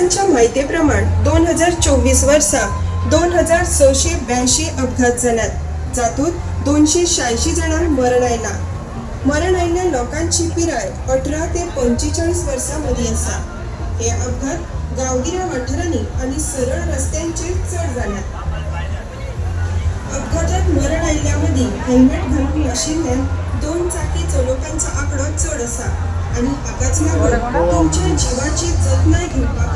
पोलिसांच्या माहितीप्रमाण 2024 वर्सा 2682 अपघात जाल्यात, जातूंत 286 जाणां मरण आयिल्ल्या लोकांची पिराय 18 ते 45 वर्सां मदीं आसा। हे अपघात गांवगिऱ्या वाठारांनी आनी सरळ रस्त्यांचेर चड जाल्यात। अपघातात मरण आयिल्ल्या मदीं हेल्मेट घालूंक नाशिल्ल्या 2 चाकी चलोवप्यांचो आंकडो चड आसा आनी हाकाच लागून तुमच्या जिवाची जतनाय घेवपाक